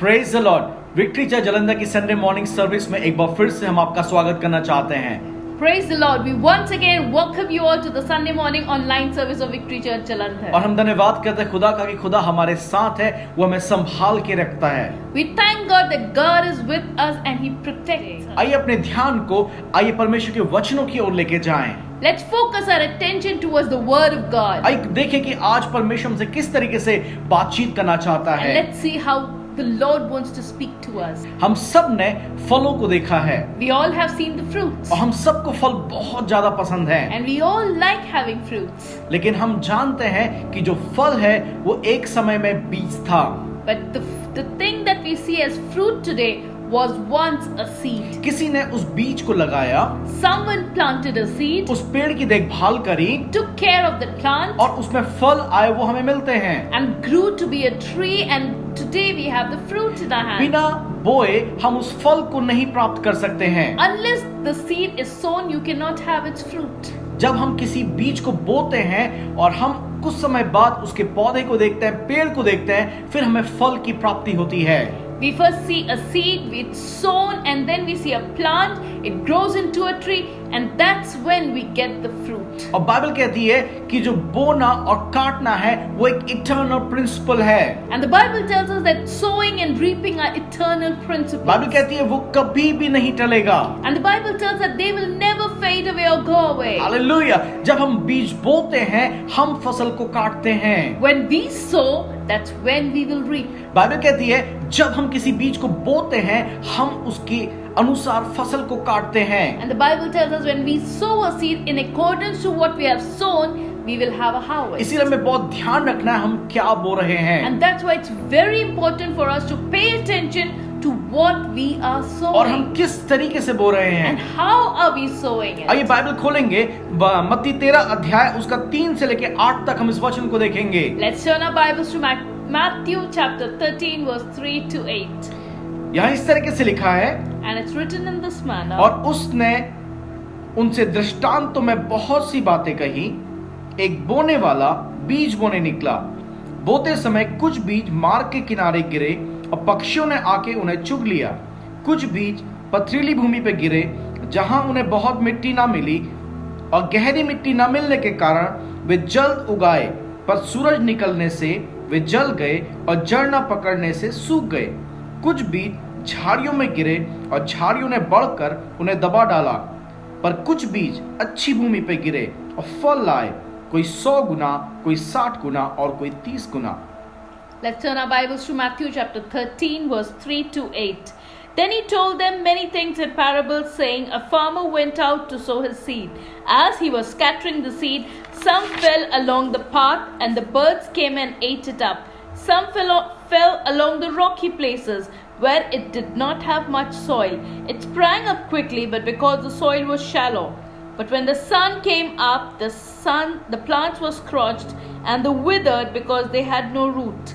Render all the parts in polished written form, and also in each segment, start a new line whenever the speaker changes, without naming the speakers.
Praise the Lord. Victory church Jalandhar की Sunday morning service में एक बार फिर से हम आपका स्वागत करना चाहते हैं।
Praise the Lord. We once again welcome you all to the Sunday morning online service of Victory Church Jalandhar.
और हम धन्यवाद करते हैं खुदा का कि खुदा हमारे साथ है, वो हमें संभाल के रखता है।
We thank God that God is with us and He protects us.
आइए अपने ध्यान को आइए परमेश्वर के वचनों की ओर लेके जाएं।
Let's focus our attention towards the Word of God.
आइए देखें कि आज परमेश्वर हमसे किस तरीके से बातचीत करना चाहता
And
है।
let's see how the Lord wants to speak to us.
हम सब ने फलों को देखा है
We all have seen the fruits.
और हम सबको फल बहुत ज्यादा पसंद है,
And we all like having fruits.
लेकिन हम जानते हैं कि जो फल है वो एक समय में बीज था।
But the thing that we see as fruit today was once a seed.
किसी ने उस बीज को लगाया,
Someone planted a seed,
उस पेड़ की देखभाल करी
took care of the plant,
और उसमें फल आए, वो हमें मिलते हैं।
and grew to be a tree, and today we have the fruit in our hand.
बिना बोए हम उस फल को नहीं प्राप्त कर सकते हैं।
Unless the seed is sown, you cannot have its fruit.
जब हम किसी बीज को बोते हैं और हम कुछ समय बाद उसके पौधे को देखते हैं, पेड़ को देखते हैं, फिर हमें फल की प्राप्ति होती है।
We first see a seed, it's sown, and then we see a plant, it grows into a tree, and that's when we get the fruit.
और बाइबल कहती है कि जो बोना और काटना है वो एक इटर्नल प्रिंसिपल है।
And the Bible tells us that sowing and reaping are eternal principles.
Bible कहती है वो कभी भी नहीं टलेगा।
And the Bible tells that they will never fade away or go away.
Hallelujah. जब हम बीज बोते हैं हम फसल को काटते हैं।
When we sow, that's when we will reap.
Bible कहती है जब हम किसी बीज को बोते हैं हम उसके अनुसार फसल को काटते हैं।
And the Bible tells us when we sow a seed in accordance to what we have sown, we will have a harvest.
इसीलिए हमें बहुत ध्यान रखना है हम क्या बो रहे हैं।
And that's why it's very important for us to pay attention to what we are
और हम
sowing
किस तरीके से बो रहे हैं।
and how are we sowing
आइए
it.
बाइबल खोलेंगे मत्ती 13 अध्याय उसका 3 से लेके 8 तक हम इस वचन को देखेंगे।
Let's turn our Bibles to Matthew chapter 13 verse 3 to 8.
यहाँ इस तरीके से लिखा है,
And it's written in this manner.
और उसने उनसे दृष्टांतों में बहुत सी बातें कही। एक बोने वाला बीज बोने निकला। बोते समय कुछ बीज मार्ग के किनारे गिरे और पक्षियों ने आके उन्हें चुग लिया। कुछ बीज पथरीली भूमि पे गिरे जहां उन्हें बहुत मिट्टी ना मिली और गहरी मिट्टी ना मिलने के कारण वे जल्द उगाए, पर सूरज निकलने से वे जल गए और जड़ न पकड़ने से सूख गए। कुछ बीज झाड़ियों में गिरे और झाड़ियों ने बढ़कर उन्हें दबा डाला। पर कुछ बीज अच्छी भूमि पे गिरे और फल लाए, कोई 100 गुना, कोई 60 गुना और कोई 30 गुना।
Let's turn our Bibles to Matthew chapter 13 verse 3 to 8. Then he told them many things in parables, saying, a farmer went out to sow his seed. As he was scattering the seed, some fell along the path, and the birds came and ate it up. Some fell along the rocky places, where it did not have much soil. It sprang up quickly, but because the soil was shallow. But when the sun came up, the plants were scorched, and they withered because they had no root.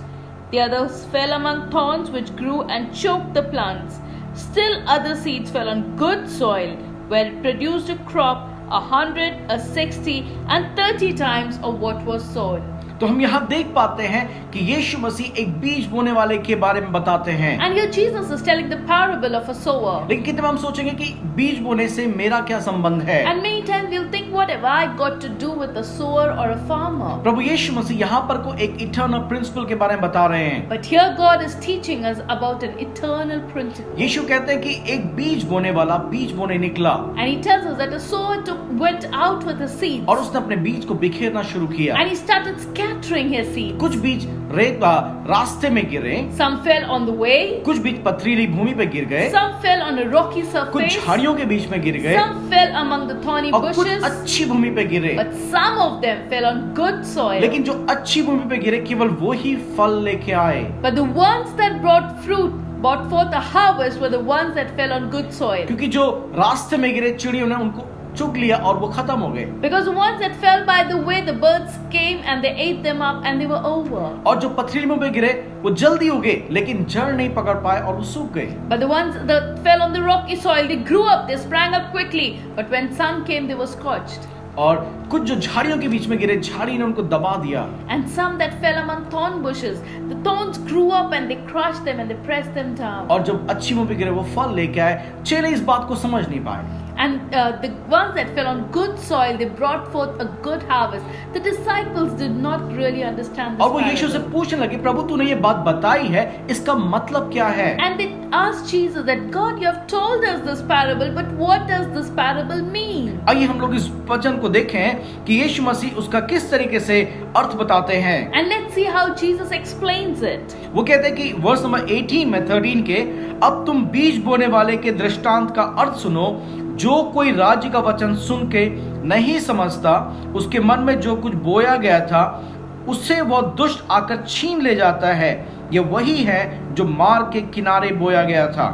The others fell among thorns, which grew and choked the plants. Still other seeds fell on good soil, where it produced a crop 100, 60, and 30 times of what was sown.
तो हम यहाँ देख पाते हैं कि यीशु मसीह एक बीज बोने वाले के बारे में बताते हैं।
And here Jesus is telling the parable of a sower.
लेकिन कितने बार हम सोचेंगे कि बीज बोने से मेरा क्या संबंध है।
And many times we'll think, what have I got to do with a sower or a farmer?
प्रभु यीशु मसीह यहाँ पर को एक इटर्नल प्रिंसिपल के बारे में बता रहे हैं।
But here God is teaching us about an eternal principle.
यीशु कहते हैं कि एक बीज बोने वाला बीज बोने निकला
And he tells us that a sower went out with his seeds.
और उसने अपने बीज को बिखेरना शुरू किया।
And he started scattering his seeds.
कुछ बीज रास्ते में गिरे,
Some fell on the way.
कुछ बीज पथरीली भूमि पे गिर गए,
Some fell on a rocky
कुछ
surface.
झाड़ियों के बीच में गिर गए
Some fell among the thorny
और कुछ
bushes.
अच्छी भूमि पे गिरे।
But some of them fell on good soil.
लेकिन जो अच्छी भूमि पे गिरे केवल वो ही फल लेके आए।
But the ones that brought forth a harvest were the ones that fell on good soil.
क्योंकि जो रास्ते में गिरे चिड़ियों ने उनको चुग लिया और वो खत्म हो गए।
Because the ones that fell by the way, the birds came and they ate them up and they were over.
और जो पथरीली भूमि पे गिरे वो जल्दी उगे लेकिन जड़ नहीं पकड़ पाए और वो सूख गए।
But the ones that fell on the rocky soil, they grew up, they sprang up quickly. But when sun came, they were scorched.
और कुछ जो झाड़ियों के बीच में गिरे, झाड़ी ने उनको दबा दिया।
And some that fell among thorn bushes, the thorns grew up and they crushed them and they pressed them down.
और जब अच्छी भूमि पे गिरे वो फल लेके आए। चेले इस बात को समझ नहीं पाए।
And the ones that fell on good soil, they brought forth a good harvest. The disciples did not really understand this
और वो यीशु से
parable.
पूछने लगे, प्रभु तूने ये बात बताई है, इसका मतलब क्या है?
And they asked Jesus that, God, you have told us this parable, but what does this parable mean?
आइए हम लोग इस वचन को देखें कि यीशु मसीह उसका किस तरीके से अर्थ बताते हैं।
And let's see how Jesus explains it.
वो कहते हैं कि वर्स नंबर 18 में 13 के, अब तुम बीज बोने वाले के दृष्टांत का अर्थ सुनो। जो कोई राज्य का वचन सुन के नहीं समझता, उसके मन में जो कुछ बोया गया था उससे वह दुष्ट आकर छीन ले जाता है। यह वही है जो मार्ग के किनारे बोया गया था।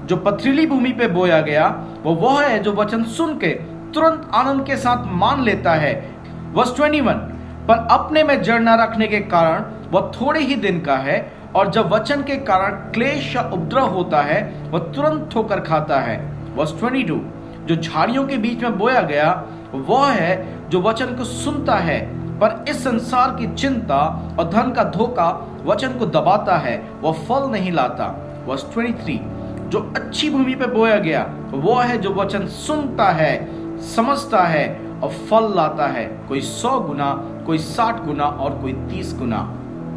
जो पथरीली भूमि पे बोया गया वह है जो वचन सुन के तुरंत आनंद के साथ मान लेता है। वर्स 21, पर अपने में जड़ न रखने के कारण वह थोड़े ही दिन का है, और जब वचन के कारण क्लेश या उपद्रव होता है वह तुरंत ठोकर खाता है। वर्स 22, जो झाड़ियों के बीच में बोया गया वह है जो वचन को सुनता है, पर इस संसार की चिंता और धन का धोखा वचन को दबाता है, वह फल नहीं लाता। वर्स 23, जो अच्छी भूमि पे बोया गया वह है जो वचन सुनता है, समझता है और फल लाता है, कोई 100 गुना, कोई 60 गुना और कोई 30 गुना।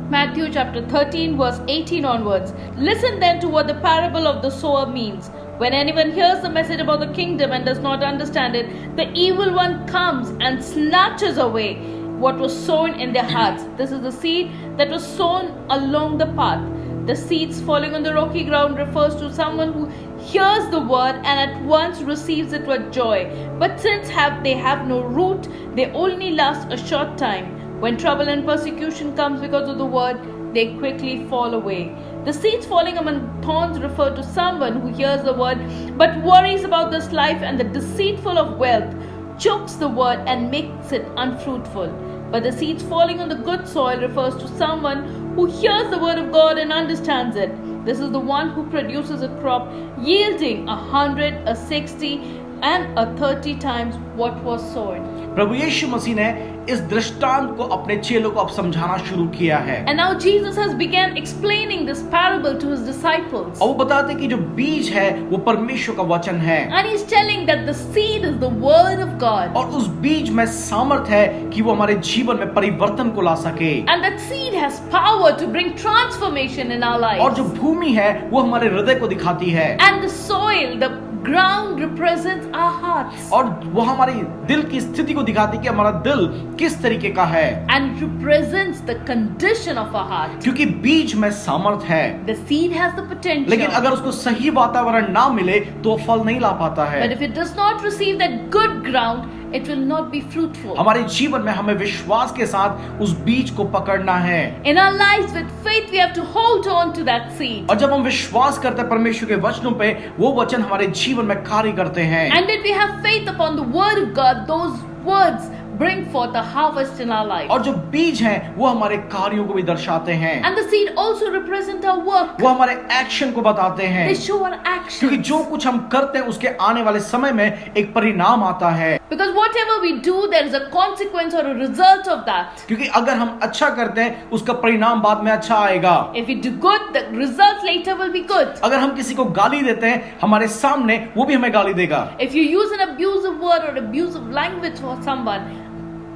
Matthew chapter 13 verse 18 onwards. Listen then to what the parable of the sower means. When anyone hears the message about the kingdom and does not understand it, the evil one comes and snatches away what was sown in their hearts. This is the seed that was sown along the path. The seeds falling on the rocky ground refers to someone who hears the word and at once receives it with joy. But since they have no root, they only last a short time. When trouble and persecution comes because of the word, they quickly fall away. The seeds falling among thorns refer to someone who hears the word but worries about this life, and the deceitful of wealth chokes the word and makes it unfruitful. But the seeds falling on the good soil refers to someone who hears the word of God and understands it. This is the one who produces a crop yielding 100, a 60 and a 30 times what was sown.
प्रभु यीशु मसीह ने इस दृष्टांत को अपने चेलों को अब समझाना शुरू किया है।
And now Jesus has began explaining this parable to his disciples.
और वो बताते कि जो बीज है वो परमेश्वर का वचन है,
And he's telling that the seed is the word of God.
और उस बीज में सामर्थ है कि वो हमारे जीवन में परिवर्तन को ला सके।
And that seed has power to bring transformation in our lives.
और जो भूमि है वो हमारे हृदय को दिखाती है,
And the soil, the ground represents our hearts.
और वो हमारी दिल की स्थिति को दिखाती है कि हमारा दिल किस तरीके का है,
And represents the condition of our heart.
क्योंकि बीज में सामर्थ है।
The seed has the potential.
लेकिन अगर उसको सही वातावरण ना मिले तो वो फल नहीं ला पाता है।
But if it does not receive that good ground, it will not be fruitful.
हमारे जीवन में हमें विश्वास के साथ उस बीज को पकड़ना है,
In our lives with faith, we have to hold on to that seed.
और जब हम विश्वास करते हैं परमेश्वर के वचनों पे, वो वचन हमारे जीवन में कार्य करते हैं।
And when we have faith upon the word of God, those words bring forth a harvest in our life.
और जो बीज हैं वो हमारे कार्यों को भी दर्शाते हैं,
And the seed also represent our work.
वो हमारे एक्शन को बताते हैं,
They show our
क्योंकि
action.
जो कुछ हम करते हैं उसके आने वाले समय में एक परिणाम आता है।
Because whatever we do, there is a consequence or a result of that.
क्योंकि अगर हम अच्छा करते हैं उसका परिणाम बाद में अच्छा आएगा।
If we do good, the result later will be good.
अगर हम किसी को गाली देते हैं हमारे सामने, वो भी हमें गाली देगा।
If you use an abusive word or abusive language for someone,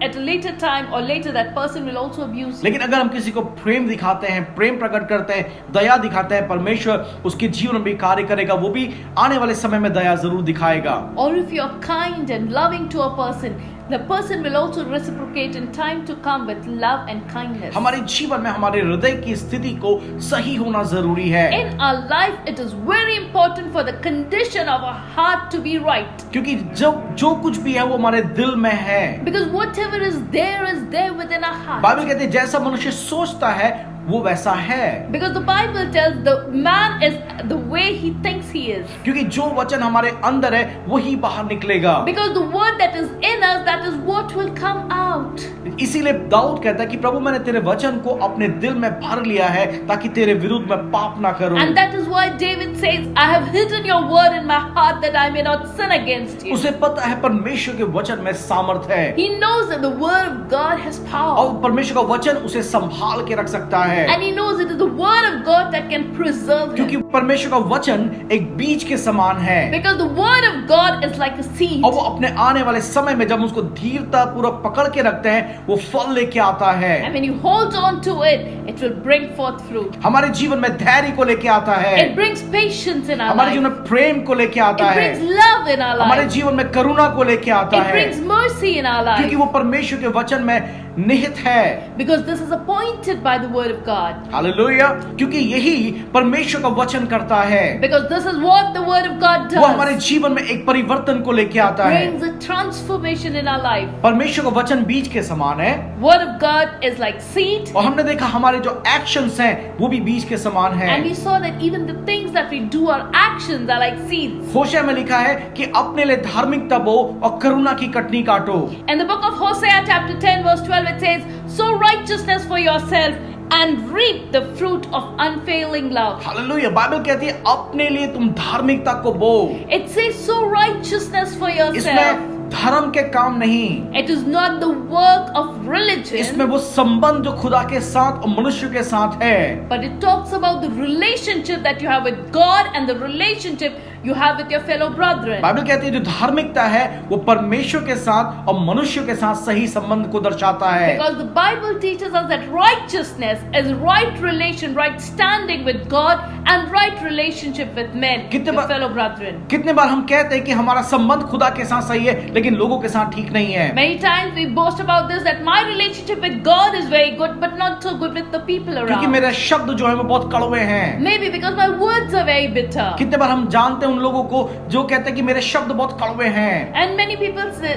at a later time or later that person will also abuse you.
लेकिन अगर हम किसी को प्रेम दिखाते हैं, प्रेम प्रकट करते हैं, दया दिखाते हैं, परमेश्वर उसके जीवन में भी कार्य करेगा, वो भी आने वाले समय में दया जरूर दिखाएगा।
Or if you are kind and loving to a person, the person will also reciprocate in time to come with love and kindness.
हमारे जीवन में हमारे हृदय की स्थिति को सही होना जरूरी है,
In our life, it is very important for the condition of our heart to be right.
क्योंकि जब जो कुछ भी है वो हमारे दिल में है।
Because whatever is there within our heart.
Bible कहते हैं जैसा मनुष्य सोचता है वो वैसा है।
Because the Bible tells the man is the way he thinks he is.
क्योंकि जो वचन हमारे अंदर है वही बाहर निकलेगा।
Because the word that is in us, that is what will come out.
इसीलिए दाऊद कहता है कि प्रभु मैंने तेरे वचन को अपने दिल में भर लिया है ताकि तेरे विरुद्ध मैं पाप ना करूं।
And that is why David says, I have hidden your word in my heart that I may not sin against you.
उसे पता है परमेश्वर के वचन में सामर्थ है
He knows that the word of God has power.
और परमेश्वर का वचन उसे संभाल के रख सकता है,
And he knows it is the word of God that can preserve
क्योंकि
him.
परमेश्वर का वचन एक बीज के समान है
Because the word of God is like a seed.
और वो अपने आने वाले समय में जब उसको धीरता पूर्वक पकड़ के रखते हैं वो फल लेके आता है।
And when you hold on to it, it will bring forth fruit.
हमारे जीवन में धैर्य को लेके आता है,
It brings patience in our
हमारे
life.
जीवन में प्रेम को लेके आता
It
है,
brings love in our
हमारे
life.
जीवन में करुणा को लेके आता
It
है,
brings mercy in our
क्योंकि
life.
वो परमेश्वर के वचन में निहित है।
Because this is appointed by the word of God.
Hallelujah, क्योंकि यही परमेश्वर का वचन करता है,
Because this is what the word of God
वो हमारे
does.
जीवन में एक परिवर्तन को लेके आता है।
Brings a transformation in our life.
परमेश्वर का वचन बीज के समान है
Word of God is like seed.
और हमने देखा हमारे जो एक्शंस हैं वो भी बीज के समान
And
है।
we saw that even the things that we do, our actions are like seeds.
होशे में लिखा है कि अपने लिए धार्मिकता बो और करुणा की कटनी काटो।
In the book of Hosea chapter 10 verse 12 it says, sow righteousness for yourself and reap the fruit of unfailing love.
Hallelujah, Bible कहती है अपने लिए तुम धार्मिकता को बो।
It says sow righteousness for yourself.
इसमें धर्म के काम नहीं,
It is not the work of religion,
इसमें वो संबंध जो खुदा के साथ और मनुष्य के साथ है।
but it talks about the relationship that you have with God and the relationship you have with your fellow brethren.
Bible कहती है जो धार्मिकता है वो परमेश्वर के साथ और मनुष्य के साथ सही संबंध को दर्शाता है।
Because the Bible teaches us that righteousness is right relation, right standing with God and right relationship with men,
कितने
your
बार-
fellow brethren.
कितने बार हम कहते हैं कि हमारा संबंध खुदा के साथ सही है लेकिन लोगों के साथ ठीक नहीं है।
Many times we boast about this, that my relationship with God is very good but not so good with the people
क्योंकि
around.
मेरे शब्द जो है वो बहुत कड़वे हैं।
Maybe because my words are very bitter.
कितने बार हम जानते हैं उन लोगों को जो कहते हैं कि मेरे शब्द बहुत कड़वे हैं
And many people say,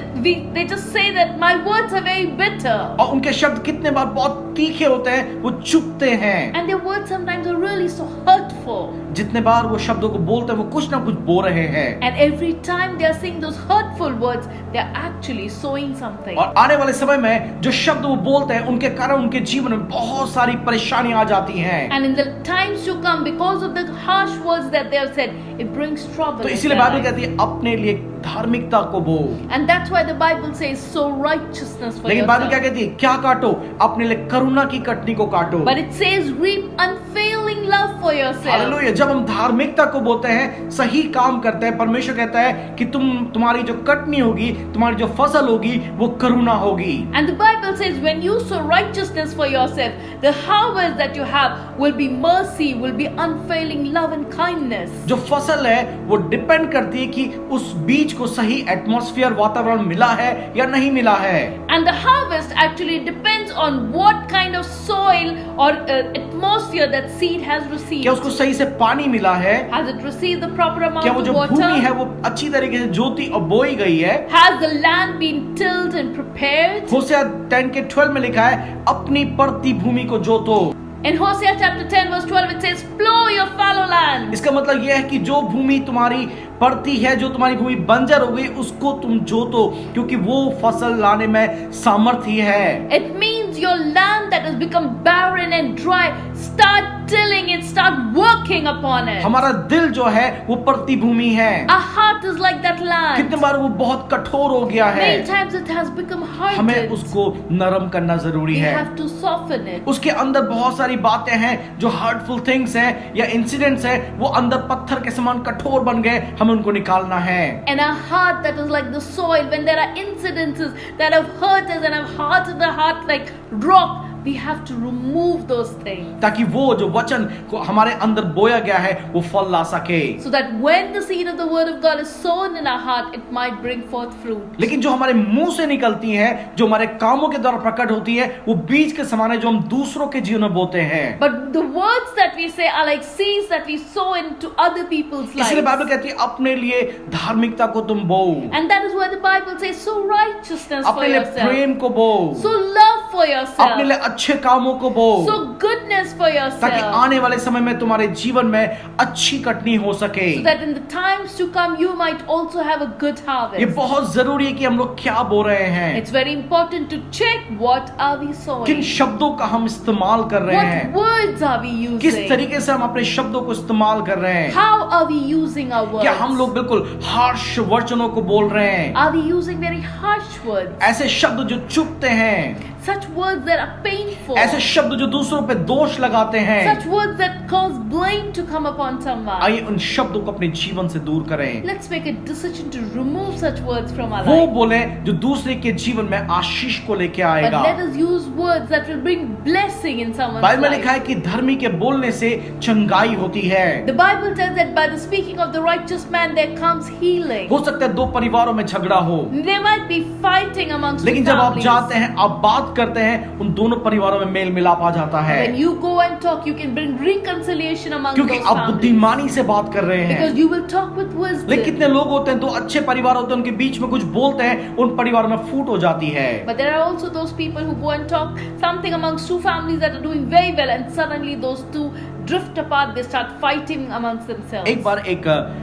they just say that my words are very bitter.
और उनके शब्द कितने बार बहुत तीखे होते हैं, वो चुभते हैं।
And their words sometimes are really so hurtful.
जितने बार वो शब्दों को बोलते हैं वो कुछ ना कुछ बोल रहे हैं
And every time they are saying those hurtful words, they are actually sowing something.
और आने वाले समय में जो शब्द वो बोलते हैं उनके कारण उनके जीवन में बहुत सारी परेशानियां आ जाती हैं।
And in the times to come, because of the harsh words that they have said, it brings trouble.
तो
in
इसीलिए
their
बाइबल
life.
कहती है अपने लिए धार्मिकता को बो।
And that's why the Bible says, sow righteousness for
लेकिन बाइबल क्या
yourself.
कहती है, क्या काटो? अपने लिए करुणा की कटनी को काटो।
But it says, reap unfailing love for yourself.
Hallelujah, जब हम धार्मिकता को बोलते हैं, सही काम करते हैं, परमेश्वर कहता है कि तुम्हारी जो कटनी होगी, तुम्हारी जो फसल होगी, वो करुणा होगी।
And the Bible says, when you sow righteousness for yourself, the harvest that you have will be mercy, will be unfailing love and kindness.
जो फसल है वो डिपेंड करती है कि उस बीज को सही एटमॉस्फेयर वातावरण मिला है या नहीं मिला है।
And the harvest actually depends on what kind of soil or atmosphere that seed has received.
क्या उसको सही से पानी मिला है?
Has it received the proper amount
क्या वो
of
जो भूमि है
water?
वो अच्छी तरीके से जोती और बोई गई है?
Has the land been tilled and prepared?
होशे 10:12 में लिखा है अपनी पड़ती भूमि को जोतो।
In Hosea chapter 10 verse 12 it says, plow your fallow land.
इसका मतलब यह है कि जो भूमि तुम्हारी पड़ती है, जो तुम्हारी भूमि बंजर हो गई, उसको तुम जोतो क्योंकि वो फसल लाने में सामर्थ्य है।
It means your land that has become barren and dry, start tilling it, start working upon it.
हमारा दिल जो है वो पड़ती भूमि है।
Our heart is like that land.
कितने बार वो बहुत कठोर हो गया है,
Many times it has become
हमें
hardened.
उसको नरम करना जरूरी
We
है।
have to soften it.
उसके अंदर बहुत सारी बातें हैं जो हर्टफुल थिंग्स हैं या इंसिडेंट्स हैं, वो अंदर पत्थर के समान कठोर बन गए, हमें उनको निकालना है।
And our heart that is like the soil, when there are incidences that have hurt us and have hardened the heart like rock, we have to remove those things.
ताकि वो जो वचन को हमारे अंदर बोया गया है वो फल ला सके।
So that when the seed of the word of God is sown in our heart, it might bring forth fruit.
लेकिन जो हमारे मुंह से निकलती है, जो हमारे कामों के द्वारा प्रकट होती है, वो बीज के समान है जो हम दूसरों के जीवन में बोते हैं।
But the words that we say are like seeds that we sow into other people's
इसलिए बाइबल
lives.
कहती है अपने लिए धार्मिकता को तुम बो,
And that is why the Bible says, sow righteousness for
अपने लिए
yourself.
प्रेम को बो,
Sow love for
अपने
yourself.
लिए अच्छे कामों को बो,
Sow goodness for
ताकि
yourself.
आने वाले समय में तुम्हारे जीवन में अच्छी कटनी हो सके।
So that in the times to come you might also have a good
ये
harvest.
बहुत जरूरी है कि हम लोग क्या बो रहे हैं,
It's very important to check what are we sowing.
किन शब्दों का हम इस्तेमाल कर रहे
What
हैं,
words are we
किस
using?
तरीके से हम अपने शब्दों को इस्तेमाल कर रहे हैं।
How are we using our words?
क्या हम लोग बिल्कुल हार्श वचनों को बोल रहे हैं,
Are we using very harsh words?
ऐसे शब्द जो चुभते हैं,
Such words that are painful.
ऐसे शब्द जो दूसरों पे दोष लगाते हैं,
Such words that cause blame to come upon someone.
आइए उन शब्दों को अपने जीवन से दूर करें।
Let's make a decision to remove such words from our
वो
life.
बोले जो दूसरे के जीवन में आशीष को लेके
But
आएगा।
let us use words that will bring blessing in someone's
Bible में लिखा
life.
है कि धर्मी के बोलने से चंगाई होती है।
The Bible tells that by the speaking of the righteous man there comes healing.
हो सकता है दो परिवारों में झगड़ा हो,
There might be fighting amongst
लेकिन
two
जब आप
families.
जाते हैं, आप बात करते हैं, उन दोनों परिवारों में मेल मिलाप आ जाता है,
When you go and talk, you can bring reconciliation among
क्योंकि
those
आप
families.
बुद्धिमानी से बात कर रहे हैं।
Because you will talk with wisdom.
लेकिन कितने लोग होते हैं, दो अच्छे परिवार होते हैं, उनके बीच में कुछ बोलते हैं, उन परिवारों में फूट हो जाती है।
But there are also those people who go and talk something amongst two families that are doing very well, and suddenly those two drift apart. They start fighting amongst themselves.
एक बार एक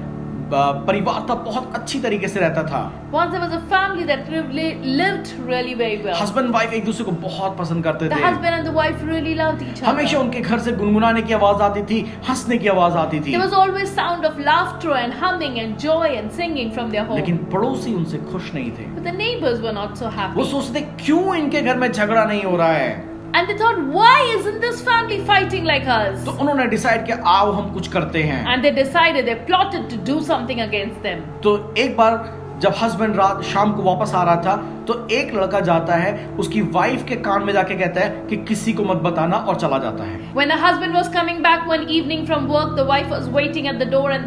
परिवार था, बहुत अच्छी तरीके से रहता था।
Once there was a family that lived really very well.
Husband wife एक दूसरे को बहुत पसंद करते
The
थे।
husband and the wife really loved each
हमेशा
other.
उनके घर से गुनगुनाने की आवाज आती थी, हंसने की आवाज आती थी,
There was always sound of laughter and humming and joy and singing from their
लेकिन
home.
पड़ोसी उनसे खुश नहीं थे।
But the neighbors were not so
वो
happy.
सोचते क्यों इनके घर में झगड़ा नहीं हो रहा है।
And they thought, why isn't this family fighting like us?
तो उन्होंने डिसाइड किया आओ हम कुछ करते हैं।
And they decided, they plotted to do something against them.
तो एक बार जब हस्बैंड रात शाम को वापस आ रहा था, तो एक लड़का जाता है, उसकी वाइफ के कान में जाके कहता है कि किसी को मत बताना, और चला जाता है।
When the husband was coming back one evening from work, the wife was waiting at the door, and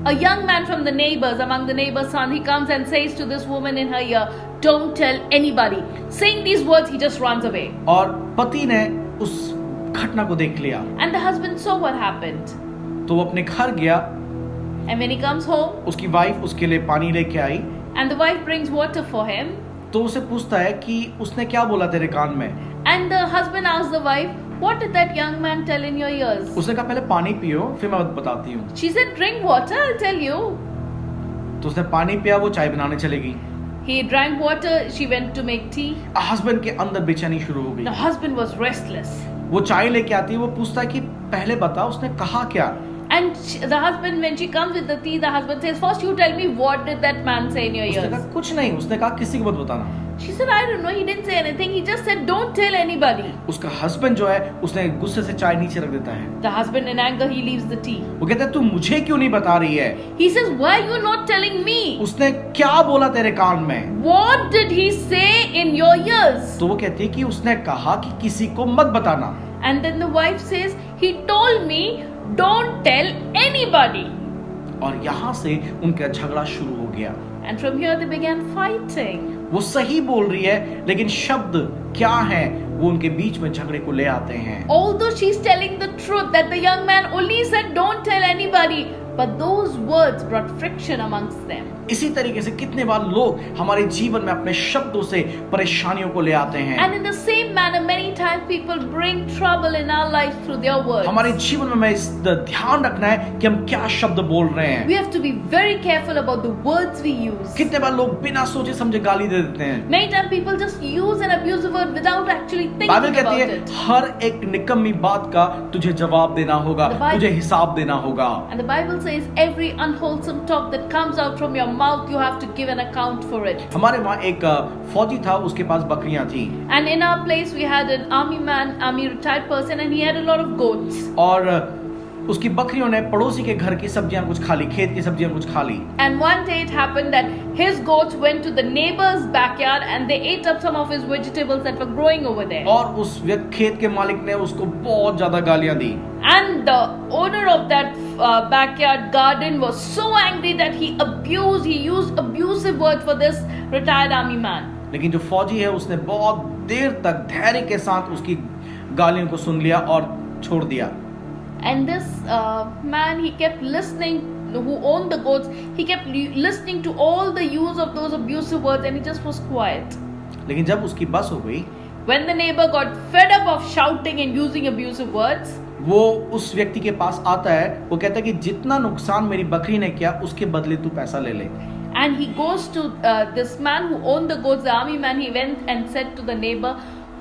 a young man from the neighbors, among the neighbors' son, he comes and says to this woman in her ear, "Don't tell anybody." Saying these words, he just runs away.
और पति ने उस घटना को देख लिया,
And the husband saw what happened.
तो वो अपने घर गया,
And when he comes home,
उसकी वाइफ उसके लिए पानी लेके आई,
and the wife brings water for him,
तो उसे पूछता है कि उसने क्या बोला तेरे कान में।
and the husband asks the wife, "What did that young man tell in your ears?"
उसने कहा पहले पानी पियो फिर मैं बताती हूँ।
She said, "Drink water, I'll tell you."
तो उसने पानी पिया, वो चाय बनाने चलेगी।
He drank water, she went to make tea.
Husband के अंदर बेचैनी शुरू हो
The
गई।
husband was restless.
वो चाय लेके आती है, वो पूछता है कि पहले बता उसने कहा क्या।
And the husband, when she comes with the tea, the husband says, "First you tell me, what did that man say in your
उसने
ears?"
कहा कुछ नहीं, उसने कहा किसी को मत बताना।
She said, "I don't know, he didn't say anything, he just said, don't tell anybody."
उसका हस्बैंड जो है, उसने गुस्से से चाय नीचे रख देता है।
The husband in anger, he leaves the tea.
वो कहता है तू मुझे क्यों नहीं बता रही है,
He says, "Why are you not telling me?
उसने क्या बोला तेरे कान में।
What did he say in your ears?"
तो वो कहती है कि उसने कहा कि किसी को मत बताना।
And then the wife says, "He told me, don't tell anybody."
और यहाँ से उनका झगड़ा शुरू हो गया।
And from here they began fighting.
वो सही बोल रही है, लेकिन शब्द क्या है वो उनके बीच में झगड़े को ले आते हैं।
Although she's telling the truth that the young man only said don't tell anybody, but those words brought friction amongst them.
इसी तरीके से कितने बार लोग हमारे जीवन में अपने शब्दों से परेशानियों को ले आते हैं।
And in the same manner, many times people bring trouble in our lives through their words.
हमारे जीवन में हमें इस ध्यान रखना है कि हम क्या शब्द बोल रहे हैं।
We have to be very careful about the words we use.
कितने बार लोग बिना सोचे समझे गाली दे देते हैं।
Many times people just use an abusive word without actually
Bible
thinking
कहती
about
है
it.
हर एक निकम्मी बात का तुझे जवाब देना होगा,
The Bible-
तुझे हिसाब देना होगा।
And the Bible says every unwholesome talk that comes out from your mouth, you have to give an account for it.
हमारे वहाँ एक फौजी था, उसके पास बकरियां थी,
And in our place, we had an army retired person, and he had a lot of goats.
और उसकी बकरियों ने पड़ोसी के घर की सब्जियां कुछ खा ली, खेत की सब्जियां कुछ खा ली।
And one day it happened that his goats went to the neighbor's backyard and they ate up some of his vegetables that were growing over there.
और उस खेत के मालिक ने उसको बहुत ज्यादा गालियां दी।
And the owner of that backyard garden was so angry that he used abusive word for this retired army man.
लेकिन जो फौजी है उसने बहुत देर तक धैर्य के साथ उसकी गालियों को सुन लिया और छोड़ दिया।
And this man, he kept listening, who owned the goats, he kept listening to all the use of those abusive words, and he just was quiet.
लेकिन जब उसकी बस हो गई,
When the neighbor got fed up of shouting and using abusive words,
वो उस व्यक्ति के पास आता है, वो कहता है कि जितना नुकसान मेरी बकरी ने किया उसके बदले तू पैसा ले ले।
and he goes to this man who owned the goats, the army man. He went and said to the neighbor,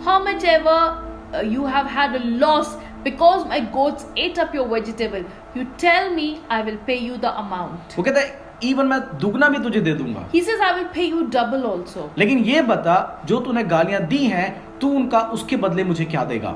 how much ever you have had a loss because my goats ate up your vegetable, you tell me, I will pay you the amount.
वो कहता है even मैं दुगना भी तुझे दे दूंगा,
He says, I will pay you double also.
लेकिन ये बता जो तूने गालियां दी हैं तू उनका उसके बदले मुझे क्या देगा।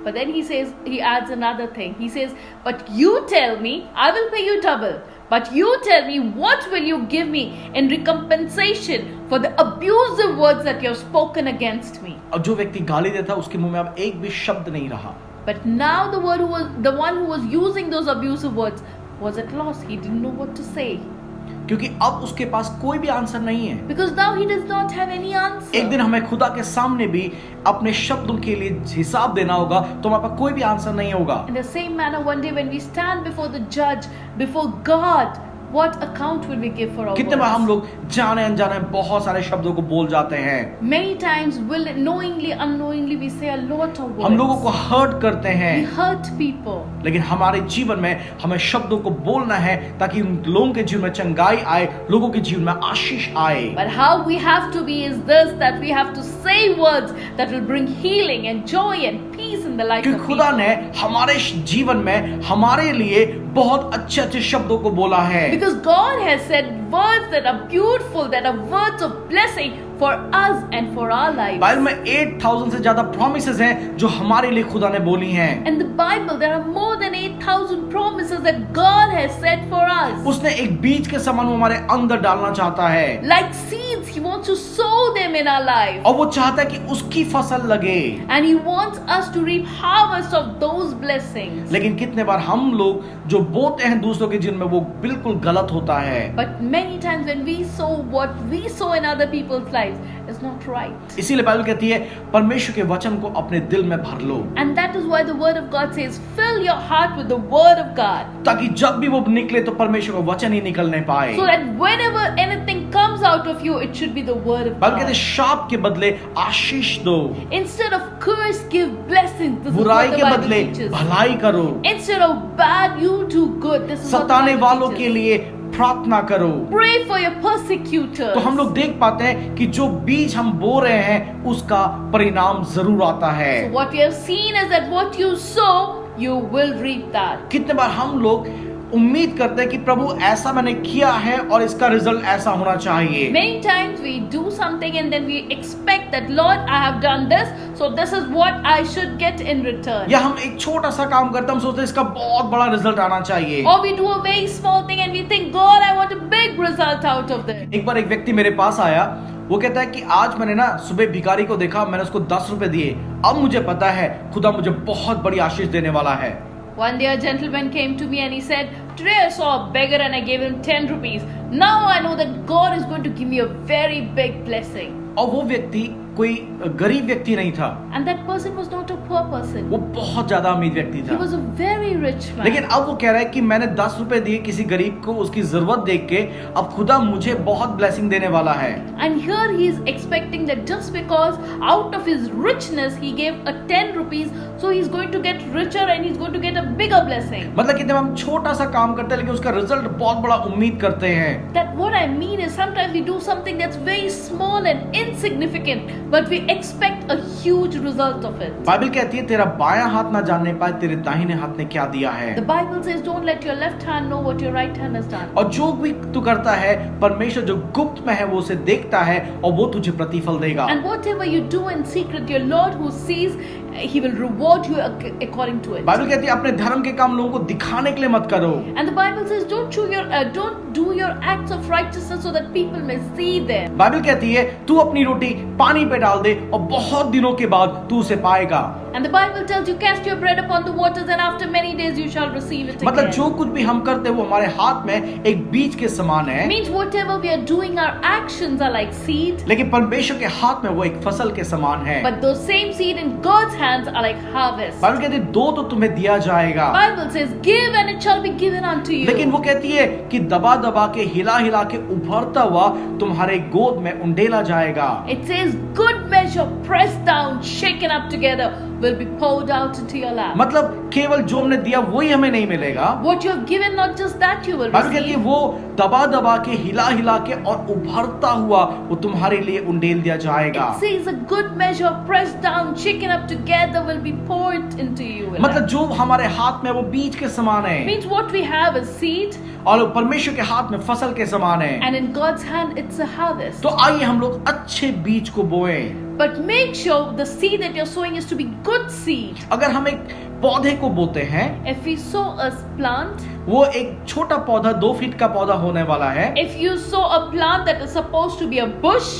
But then he says, he adds another thing. He says, but you tell me, I will pay you double. But you tell me, what will you give me in recompensation for the abusive words that you have spoken against me?
अब जो व्यक्ति गाली देता उसके मुंह में अब एक भी शब्द नहीं रहा।
But now the one who was using those abusive words was at loss. He didn't know what to say.
क्योंकि अब उसके पास कोई भी आंसर नहीं है।
Because now he does not have any answer.
एक दिन हमें खुदा के सामने भी अपने शब्दों के लिए हिसाब देना होगा, तो हमारे पास कोई भी आंसर नहीं होगा।
In the same manner, one day when we stand before the judge, before God, what account will we give for our
कितने बार हम
words?
लोग जाने अनजाने बहुत सारे शब्दों को बोल जाते हैं,
Many times, knowingly, unknowingly, we say a lot of words.
हम लोगों को हर्ट करते
We
हैं,
hurt people.
लेकिन हमारे जीवन में हमें शब्दों को बोलना है ताकि उन लोगों के जीवन में चंगाई आए, लोगों के जीवन में आशीष आए।
But how we have to be is this, that we have to say words that will bring healing and joy and peace in the life
क्योंकि
of
खुदा
people.
ने हमारे जीवन में हमारे लिए बहुत अच्छे अच्छे शब्दों को बोला है।
Because God has said words that are beautiful, that are words of blessing for us and for our lives.
Bible में 8000 से ज्यादा प्रॉमिसेस हैं जो हमारे लिए खुदा ने बोली हैं।
In the Bible, there are more than 8,000 promises that God has said for us.
उसने एक बीज के समान वो हमारे अंदर डालना चाहता है,
Like seeds, He wants to sow them in our life.
और वो चाहता है कि उसकी फसल लगे।
And He wants us to reap harvest of those blessings.
लेकिन कितने बार हम लोग जो बोते हैं दूसरों के जीवन में वो बिल्कुल गलत होता है।
But many times when we sow what we sow in other people's lives, it's not right.
इसीलिए बाइबल कहती है परमेश्वर के वचन को अपने दिल में भर लो,
And that is why the word of God says, fill your heart with the word of God.
ताकि जब भी वो निकले तो परमेश्वर का वचन ही निकलने पाए।
So that whenever anything comes out of you, it should be the word of
Bible कहती है
God.
शाप के बदले आशीष दो,
Instead of curse, give blessings. This is
बुराई
what the
के
Bible
बदले
teaches.
भलाई करो,
Instead of bad, you do good. This is what the
सताने
Bible
वालों के
teaches.
लिए प्रार्थना करो।
Pray for your persecutors.
तो हम लोग देख पाते हैं कि जो बीज हम बो रहे हैं उसका परिणाम जरूर आता है।
So what we have seen is that what you sow, you will reap that.
कितने बार हम लोग उम्मीद करते हैं कि प्रभु ऐसा मैंने किया है और इसका रिजल्ट ऐसा होना चाहिए।
Many times we do something and then we expect that, Lord, I have done this, so this is what I should get in return.
या हम एक छोटा सा काम करते हैं, हम सोचते हैं इसका बहुत बड़ा रिजल्ट आना चाहिए।
Or we do a very small thing and we think, God, I want a big result out of this.
एक बार एक व्यक्ति मेरे पास आया, वो कहता है कि आज मैंने ना सुबह भिखारी को देखा, मैंने उसको 10 रुपए दिए, अब मुझे पता है खुदा मुझे बहुत बड़ी आशीष देने वाला है।
One day a gentleman came to me and he said, today I saw a beggar and I gave him 10 rupees. Now I know that God is going to give me a very big blessing.
और वो व्यक्ति कोई गरीब व्यक्ति नहीं था,
And that person was not a poor person.
वो बहुत ज्यादा अमीर व्यक्ति
He
था।
was a very rich man.
लेकिन अब वो कह रहा है कि मैंने 10 रुपए दिए किसी गरीब को, उसकी जरूरत देख के अब खुदा मुझे बहुत ब्लेसिंग देने वाला है।
And here he is expecting that just because out of his richness he gave a 10 rupees, so he's going to get richer and he's going to get a bigger blessing.
मतलब कि जब हम छोटा सा काम करते हैं लेकिन उसका रिजल्ट बहुत बड़ा उम्मीद करते हैं।
That what I mean is sometimes we do something that's very small and insignificant, but we expect a huge result of it.
Bible कहती है तेरा बायां हाथ ना जानने पाए तेरे दाहिने हाथ ने क्या दिया है।
The Bible says, don't let your left hand know what your right hand has done.
और जो भी तू करता है परमेश्वर जो गुप्त में है वो उसे देखता है और वो तुझे प्रतिफल देगा।
And whatever you do in secret, your Lord who sees, He will reward you according to it.
Bible कहती है अपने धर्म के काम लोगों को दिखाने के लिए मत करो।
And the Bible says, don't do your acts of righteousness so that people may see them.
Bible कहती है तू अपनी रोटी पानी पे डाल दे और बहुत दिनों के बाद तू उसे पाएगा।
And the Bible tells you, cast your bread upon the waters and after many days you shall receive it
मतलब
again.
जो कुछ भी हम करते हैं वो हमारे हाथ में एक बीज के समान है,
Means whatever we are doing, our actions are like seed.
लेकिन परमेश्वर के हाथ में वो एक फसल के समान है।
But those same seed in God's hand hands are like harvest.
Bible कहती है दो तो तुम्हें दिया जाएगा,
Bible says, give and it shall be given unto you.
लेकिन वो कहती है कि दबा दबा के हिला हिला के उभरता हुआ तुम्हारे गोद में उंडेला जाएगा।
It says, good measure, pressed down, shaken up together, will be poured out into your lap.
मतलब केवल जो हमने दिया वही हमें नहीं मिलेगा,
What you have given, not just that you will
Bible कहती है
receive.
वो दबा दबा के हिला हिला के और उभरता हुआ वो तुम्हारे लिए उंडेल दिया जाएगा।
It says, a good measure, pressed down, shaken up together, will be poured into you.
मतलब जो हमारे हाथ में वो बीज के समान है
Means what we have is seed,
और परमेश्वर के हाथ में फसल के समान है।
and in God's hand it's a harvest.
तो आइए हम लोग अच्छे बीज को बोएं।
But make sure the seed that you're sowing is to be good seed.
अगर हम एक पौधे को बोते हैं,
If we sow a plant,
वो एक छोटा पौधा 2 फीट का पौधा होने वाला है,
if you sow a plant that is supposed to be a bush,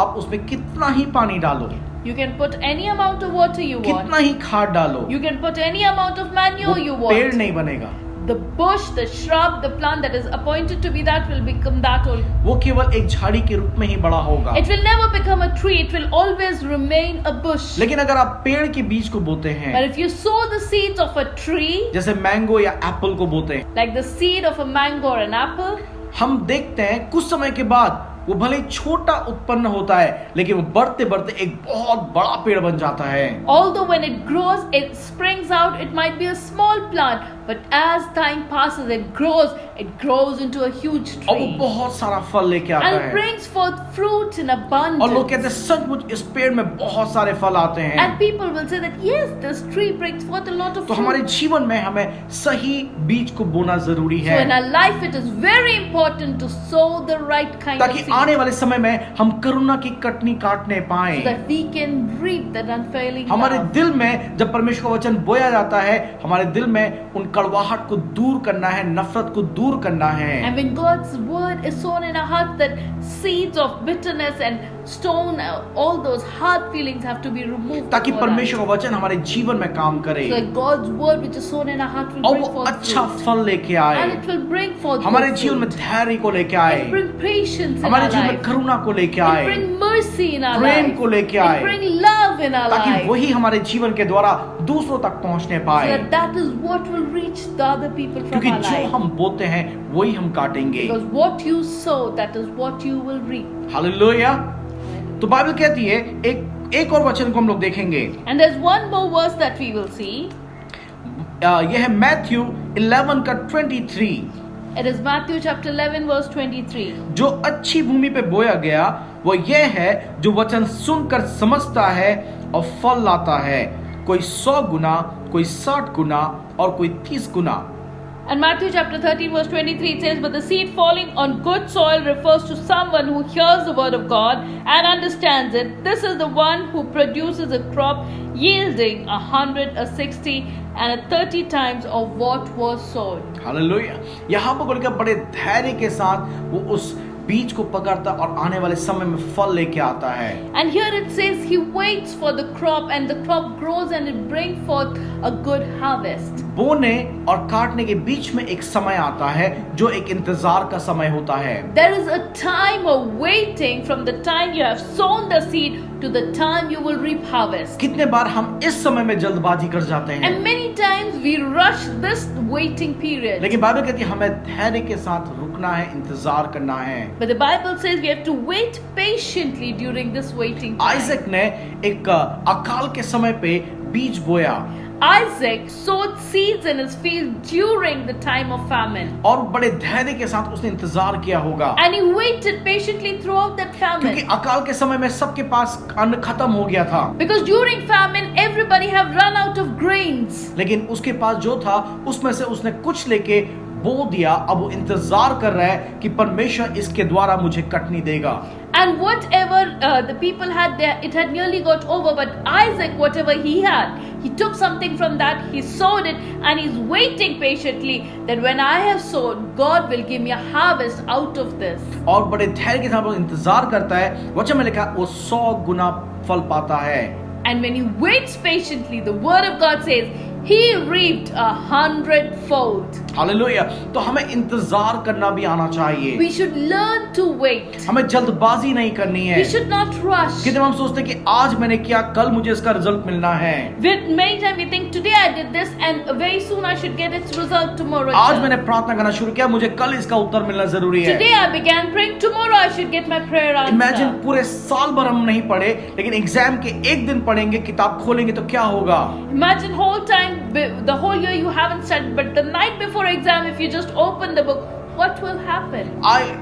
आप उसमें कितना ही पानी डालो,
you can put any amount of water you want.
कितना ही खाद डालो,
You can put any amount of manure you
वो पेड़
want.
नहीं बनेगा।
The bush, the shrub, the plant that is appointed to be that will become that only.
वो केवल एक झाड़ी के रूप में ही बड़ा होगा।
It will never become a tree. It will always remain a bush.
लेकिन अगर आप पेड़ के बीज को बोते
But
हैं,
if you sow the seeds of a tree,
जैसे मैंगो या एप्पल को बोते हैं,
like the seed of a mango or an apple,
हम देखते हैं कुछ समय के बाद वो भले ही छोटा उत्पन्न होता है, लेकिन वो बढ़ते बढ़ते एक बहुत बड़ा पेड़ बन जाता है।
although when it grows, it springs out, it might be a small plant, but as time passes, it grows into a huge
और वो
tree.
बहुत सारा फल लेके आता
And it
है।
brings forth fruit in
और लोग
abundance.
कहते हैं सचमुच इस पेड़ में बहुत सारे फल आते हैं।
And people will say that, yes, this tree brings forth a lot of
तो हमारे
fruit.
जीवन में हमें सही बीज को बोना जरूरी
So in
है,
our life, it is very important to sow the right kind of
ताकि
seed,
आने वाले समय में हम करुणा की कटनी काटने
so
पाएं।
that we can reap that unfailing
हमारे
love.
दिल में जब परमेश्वर का वचन बोया जाता है, हमारे दिल में उन कड़वाहट को दूर करना है, नफरत को दूर करना है।
And when God's word is sown in our hearts, that seeds of bitterness and stone, all those hard feelings have to be removed.
ताकि
from our lives.
परमेश्वर का वचन हमारे जीवन में काम करे
So that God's word which is sown in our heart will
और
bring
वो
forth
अच्छा
fruit.
फल लेके
And
आए,
it will bring forth
हमारे
good
जीवन में
fruit.
धैर्य को लेके
It
आए,
bring patience in
हमारे
our
जीवन में
life.
करुणा को लेके
It
आए,
bring mercy in our
Prem
life.
को लेके
It
आए,
bring love in our
ताकि
life.
वही हमारे जीवन के द्वारा दूसरों तक पहुंचने
So
पाए।
that is what will reach the other people from
क्योंकि
our
जो
life.
हम बोते हैं वही हम काटेंगे।
Because what you sow, that is what you will reap.
Hallelujah. तो बाइबल कहती है, एक और वचन को हम लोग देखेंगे।
And there's one more verse that we will see.
यह है मैथ्यू 11 का 23।
It is Matthew chapter 11 verse 23.
जो अच्छी भूमि पे बोया गया वो ये है जो वचन सुनकर समझता है और फल लाता है, कोई 100 गुना, कोई 60 गुना और कोई 30 गुना।
And Matthew chapter 13 verse 23 it says, but the seed falling on good soil refers to someone who hears the word of God and understands it. This is the one who produces a crop yielding 100, a 60 and a 30 times of what was sown.
Hallelujah. यहाँ पर बोलकर बड़े धैर्य के साथ वो उस बीज को पकड़ता और आने वाले समय में फल लेके आता है।
And here it says he waits for the crop and the crop grows and it brings forth a good harvest.
बोने और काटने के बीच में एक समय आता है जो एक इंतजार का समय होता है।
There is a time of waiting from the time you have sown the seed to the time you will reap harvest.
कितने बार हम इस समय में जल्दबाजी कर जाते हैं,
And many times we rush this waiting period.
लेकिन बाइबल कहती है हमें धैर्य के साथ रुकना है, इंतजार करना है।
But the Bible says we have to wait patiently during this waiting time.
Isaac ने एक अकाल के समय पे बीज बोया
Isaac sowed seeds in his field during the time of famine.
और बड़े धैर्य के साथ उसने इंतजार किया होगा,
And he waited patiently throughout that
क्योंकि
famine.
अकाल के समय में सबके पास अन्न खत्म हो गया था,
Because during famine, everybody have run out of grains.
लेकिन उसके पास जो था उसमें से उसने कुछ लेके बो दिया। अब वो इंतजार कर रहा है कि परमेश्वर इसके द्वारा मुझे कटनी देगा।
And whatever the people had there, it had nearly got over. But Isaac, whatever he had, he took something from that, he sowed it, and he's waiting patiently that when I have sown, God will give me a harvest out of this.
और बड़े धैर्य के साथ वो इंतजार करता है। वचन में लिखा वो 100 गुना फल पाता है।
And when he waits patiently, the word of God says, he reaped 100-fold.
Hallelujah. तो हमें इंतजार करना भी आना चाहिए।
We should learn to wait.
हमें जल्दबाजी नहीं करनी है।
We should not rush.
कितने हम सोचते हैं कि आज मैंने किया, कल मुझे इसका रिजल्ट मिलना है।
Many times we think today I did this and very soon I should get its result tomorrow.
आज मैंने प्रार्थना करना शुरू किया, मुझे कल इसका उत्तर मिलना जरूरी है।
Today I began praying, tomorrow I should get my prayer answer.
Imagine पूरे साल भर हम नहीं पढ़े, लेकिन एग्जाम के एक दिन पढ़ेंगे, किताब खोलेंगे तो क्या होगा?
Imagine whole time, the whole year you haven't studied, but the night before exam, if you just open the book, what will happen?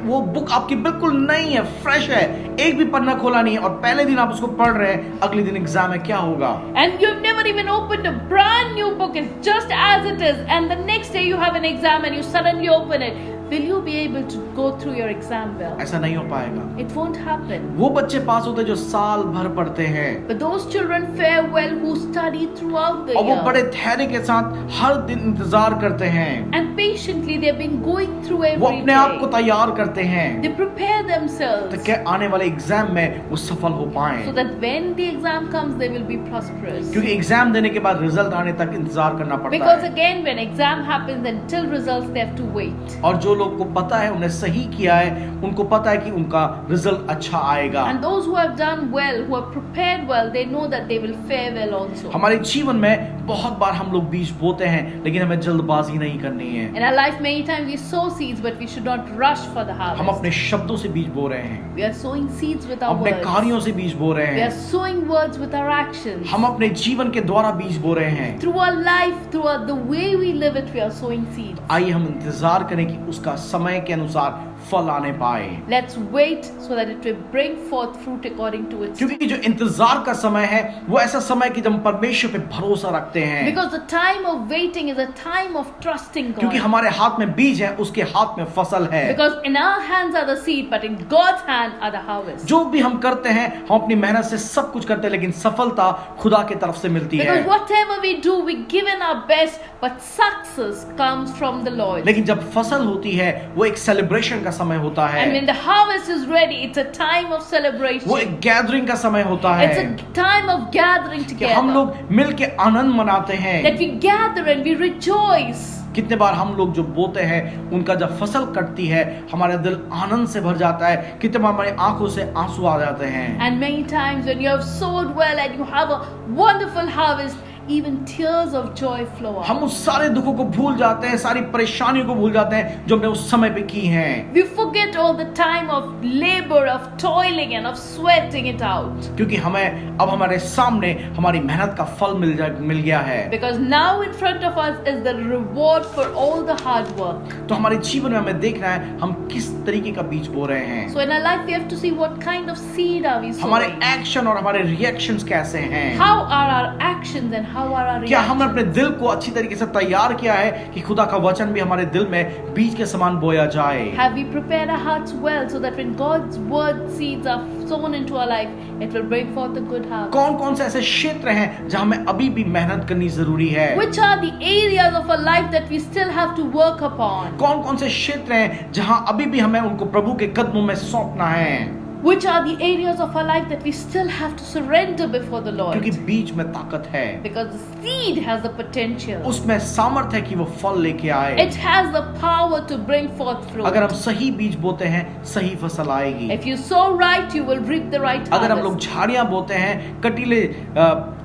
वो बुक आपकी बिल्कुल नई है, फ्रेश है, एक भी पन्ना खोला नहीं है, और पहले दिन आप उसको पढ़ रहे हैं, अगले दिन एग्जाम है, क्या होगा?
And you've never even opened a brand new book, it's just as it is, and the next day you have an exam and you suddenly open it. Will you be able to go through your exam well?
ऐसा नहीं हो पाएगा।
It won't happen.
वो बच्चे पास होते हैं जो साल भर पढ़ते हैं,
But those children fare well who study throughout the
और वो
year.
बड़े धैर्य के साथ हर दिन इंतजार करते हैं,
And patiently they've been going through
वो
every
अपने आप को
day.
तैयार करते हैं
They prepare themselves
ताकि आने वाले एग्जाम में वो सफल हो पाए।
so that when the exam comes they will be prosperous.
क्योंकि एग्जाम देने के बाद रिजल्ट आने तक इंतजार करना पड़ता
Because
है,
again when exam happens until results they have to wait.
और जो लोग को पता है उन्हें सही किया है, उनको पता है कि उनका रिजल्ट अच्छा आएगा।
And those who have done well, who have prepared well, they know that they will fare well also.
हमारे जीवन में बहुत बार हम लोग बीज बोते हैं, लेकिन हमें जल्दबाजी नहीं करनी है।
In our life many times we sow seeds but we should not rush for the
हम
harvest.
अपने शब्दों से बीज बो रहे हैं,
We are sowing seeds with our
अपने
words.
कार्यों से बीज बो रहे
We are
हैं,
sowing words with our actions.
हम अपने जीवन के द्वारा बीज बो रहे हैं।
Through our life, throughout the way we live it, we are sowing seeds.
आइए हम इंतजार करें कि उसका समय के अनुसार फल आने पाए,
Let's wait so that it will bring forth fruit according to its.
क्योंकि जो इंतजार का समय है वो ऐसा समय कि जब हम परमेश्वर पे भरोसा रखते हैं,
Because the time of waiting is a time of trusting
क्योंकि
God.
हमारे हाथ में बीज है, उसके हाथ में फसल है।
Because in our hands are the seed, but in God's hand are the harvest.
जो भी हम करते हैं, हम अपनी मेहनत से सब कुछ करते हैं, लेकिन सफलता खुदा की तरफ से मिलती है।
Because whatever we do, we give in our best, but success comes from the Lord.
लेकिन जब फसल होती है वो एक सेलिब्रेशन का समय होता है,
And when the harvest is ready, it's a time of
वो
celebration.
एक गैदरिंग का समय होता
It's
है
a time of gathering
कि हम
together.
लोग मिल के आनंद मनाते हैं।
That we gather and we rejoice.
कितने बार हम लोग जो बोते हैं उनका जब फसल कटती है हमारा दिल आनंद से भर जाता है, कितने बार हमारी आंखों से आंसू आ जाते हैं।
And many times when you have sowed well and you have a wonderful harvest, even tears of joy flow out.
हम उस सारे दुखों को भूल जाते हैं, सारी परेशानियों को भूल जाते हैं जो हमने उस समय पे की हैं,
We forget all the time of labor, of toiling and of sweating it out.
क्योंकि हमें अब हमारे सामने हमारी मेहनत का फल मिल गया है।
Because now in front of us is the reward for all the hard work.
तो हमारे जीवन में हमें देखना है हम किस तरीके का बीज बो रहे हैं,
So in our life we have to see what kind of seed are we
हमारे
sowing.
एक्शन और हमारे रिएक्शंस कैसे हैं।
How are our actions and how are our
क्या हमने अपने
reactions?
दिल को अच्छी तरीके से तैयार किया है कि खुदा का वचन भी हमारे दिल में बीज के समान बोया जाए।
Have we prepared our hearts well so that when God's word seeds are sown into our life, it will bring forth a good harvest?
कौन कौन से ऐसे क्षेत्र हैं जहां हमें अभी भी मेहनत करनी जरूरी है?
Which are the areas of our life that we still have to work upon?
कौन कौन से क्षेत्र हैं जहां अभी भी हमें उनको प्रभु के कदमों में सौंपना है?
Which are the areas of our life that we still have to surrender before the
क्योंकि
Lord?
बीज में ताकत है,
Because the seed has the potential.
उसमें सामर्थ है कि वो फल लेके आए।
It has the power to bring forth
अगर हम
fruit.
सही बीज बोते हैं सही फसल आएगी।
If you sow right, you will reap the right
अगर हम लोग
harvest.
झाड़ियां बोते हैं, कटीले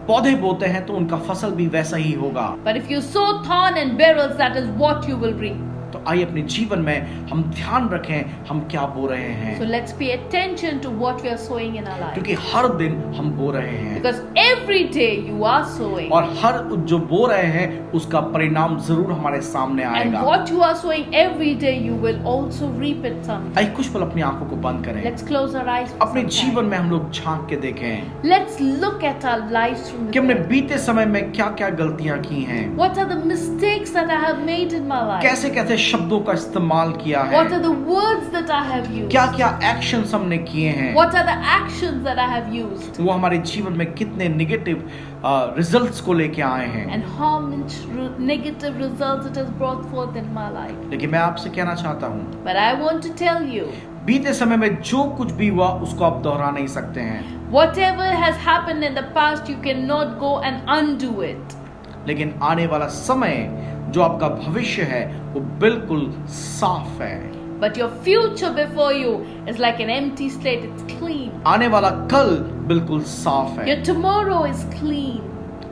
पौधे बोते हैं, तो उनका फसल भी वैसा ही होगा।
But if you sow thorn and barrels, that is what you will reap.
तो आइए अपने जीवन में हम ध्यान रखें हम क्या बो रहे हैं,
So let's pay attention to what we are sowing in our life.
क्योंकि हर दिन हम बो रहे हैं
Because every day you are sowing.
और हर जो बो रहे हैं उसका परिणाम जरूर हमारे सामने
And
आएगा।
what you are sowing every day, you will also reap it someday.
आइए कुछ पल अपनी आंखों को बंद करें,
Let's close our eyes for
अपने
some
जीवन
time.
में हम लोग झांक के देखें
Let's look at our lives from
कि हमने
within.
बीते समय में क्या क्या गलतियां की हैं,
What are the mistakes that I have made in my life?
कैसे कैसे शब्दों का इस्तेमाल किया है,
What are the words that I have used?
क्या क्या एक्शंस हमने किए हैं,
What are the actions that I have used?
वो हमारे जीवन में कितने निगेटिव रिजल्ट्स को लेके आए हैं।
And how much negative results it has brought forth in my life.
लेकिन मैं आपसे कहना चाहता हूँ
But I want to tell you,
बीते समय में जो कुछ भी हुआ उसको आप दोहरा नहीं सकते हैं।
whatever has happened in the past, you cannot go and undo it.
लेकिन आने वाला समय जो आपका भविष्य है वो बिल्कुल साफ है।
But your future before you is like an empty slate, it's clean.
आने वाला कल बिल्कुल साफ है।
Your tomorrow is clean.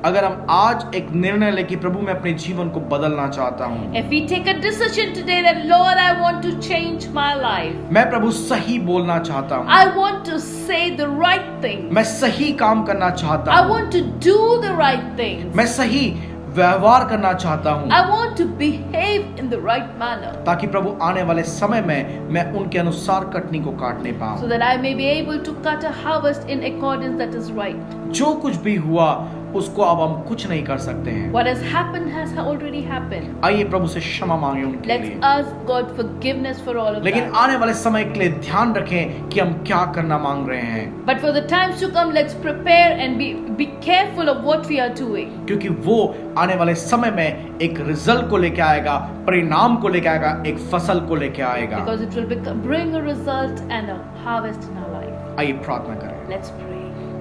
अगर हम आज एक निर्णय लें कि प्रभु मैं अपने जीवन को बदलना चाहता हूँ,
If we take a decision today that Lord, I want to change my life.
मैं प्रभु सही बोलना चाहता हूँ,
I want to say the right thing.
मैं सही काम करना चाहता
I
हूँ,
want to do the right things.
मैं सही व्यवहार करना चाहता हूँ,
I want to behave in the right manner
ताकि प्रभु आने वाले समय में मैं उनके अनुसार कटनी को काटने
so
पाऊँ।
that I may be able to cut a harvest in accordance that is right.
जो कुछ भी हुआ उसको अब हम कुछ नहीं कर सकते हैं।
What has happened has already happened.
आइए प्रभु से क्षमा मांगे उनके
Let's
लिए,
ask God forgiveness for all of
लेकिन
that.
आने वाले समय के लिए ध्यान रखें कि हम क्या करना मांग रहे हैं,
But for the times to come, let's prepare and be careful of what we are doing.
क्योंकि वो आने वाले समय में एक रिजल्ट को लेके आएगा, परिणाम को लेके आएगा, एक फसल को लेके आएगा।
Because it will bring a result and a harvest in our life.
आइए प्रार्थना करें।
Let's pray.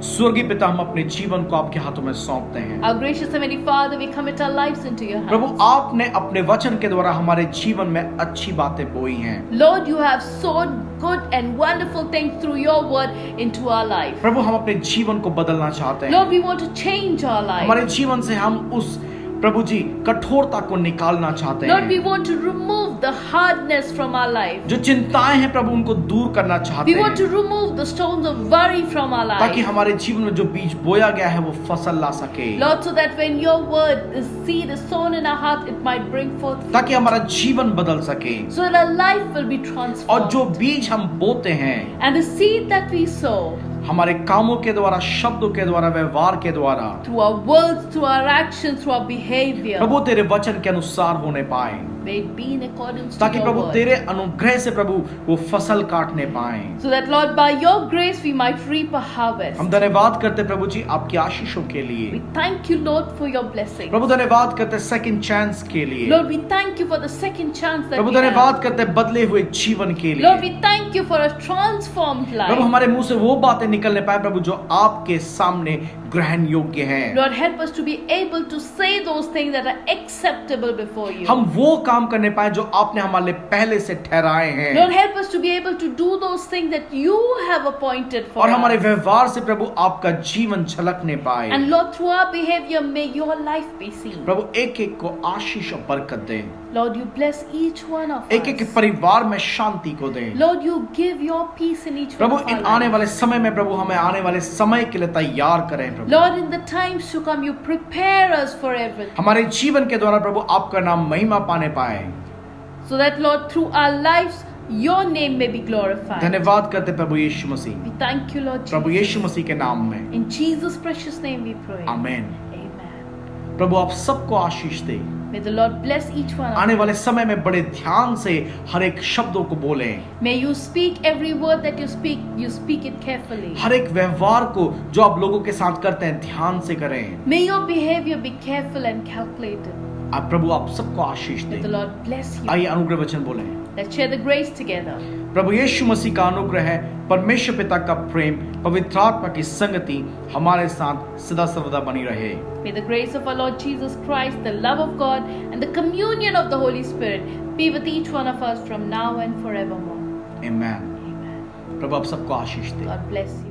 स्वर्गीय पिता, हम अपने जीवन को आपके हाथों में सौंपते हैं।
Our gracious Heavenly Father, we commit our lives into your
Prabhu,
hands.
आपने अपने वचन के द्वारा हमारे जीवन में अच्छी बातें बोई हैं।
Lord, you have sown good and wonderful things through your word into our life.
प्रभु, हम अपने जीवन को बदलना चाहते हैं।
Lord, we want to change our
हमारे
life.
जीवन से हम उस प्रभु जी कठोरता को निकालना चाहते
Lord, we
हैं।
want to remove the hardness from our life.
जो चिंताएं हैं प्रभु उनको दूर करना चाहते
We want to
हैं,
remove the stones of worry from our
ताकि
life.
हमारे जीवन में जो बीज बोया गया है वो फसल ला सके,
Lord, so that when your word, the seed is sown in our heart, it might bring forth fruit.
ताकि हमारा जीवन बदल सके।
So that our life will be
और जो
transformed.
बीज हम बोते हैं
And the seed that we sow
हमारे कामों के द्वारा, शब्दों के द्वारा, व्यवहार के द्वारा,
through our words, through our actions, through our behavior,
प्रभु तेरे वचन के अनुसार होने पाए,
may it be in accordance to
ताकि
your
प्रभु
word.
तेरे अनुग्रह से प्रभु वो फसल काटने पाए।
So that Lord, by your grace we might reap a harvest.
हम धन्यवाद करते प्रभु जी आपकी आशीषों के लिए।
We thank you, Lord, for your blessing.
प्रभु धन्यवाद करते सेकंड चांस के लिए।
Lord, we thank you for the second chance that
Prabhu
we have.
धन्यवाद करते बदले हुए जीवन के
Lord,
लिए।
we thank you for a transformed
Prabhu
life.
हमारे मुंह से वो बातें निकलने पाए प्रभु जो आपके सामने ग्रहण योग्य हैं।
Lord, help us to be able to say those things that are acceptable before you.
हम वो काम करने पाए जो आपने हमारे लिए पहले से ठहराए हैं।
Lord, help us to be able to do those things that you have appointed for
और हमारे
us.
व्यवहार से प्रभु आपका जीवन झलकने पाए।
And Lord, through our behavior, may your life be seen.
प्रभु एक एक को आशीष और बरकत दें,
Lord, you bless each one of
एक एक
us.
परिवार में शांति को दें।
Lord, you give your peace in each one
Prabhu
of
in
our
आने
lives.
वाले समय में प्रभु हमें आने वाले समय के लिए तैयार करें प्रभु।
Lord, in the times to come, you prepare us for everything.
हमारे जीवन के द्वारा प्रभु आपका नाम महिमा पाने पाए।
So that, Lord, through our lives, your name may be glorified.
धन्यवाद करते प्रभु यीशु मसीह,
We thank you, Lord
Prabhu
Jesus.
यीशु मसीह के नाम में,
In Jesus' precious name we pray.
Amen.
Amen.
प्रभु आप सबको आशीष दे।
May the Lord bless each one of
आने
us.
वाले समय में बड़े ध्यान से हर एक शब्दों को बोलें,
May you speak every word that you speak it carefully.
हर एक व्यवहार को जो आप लोगों के साथ करते हैं ध्यान से करें।
May your behavior be careful and calculated.
आप प्रभु आप सबको आशीष
May the
दें।
Lord bless you.
आइए अनुग्रह वचन बोलें।
Let's share the grace together.
प्रभु यीशु मसीह का अनुग्रह है, परमेश्वर पिता का प्रेम, पवित्र आत्मा की संगति हमारे साथ सदा सर्वदा बनी रहे।
May the grace of our Lord Jesus Christ, the love of God, and the communion of the Holy Spirit be with each one of us from now and forevermore.
Amen.
Amen.
प्रभु आप सबको आशीष दे।
God bless you.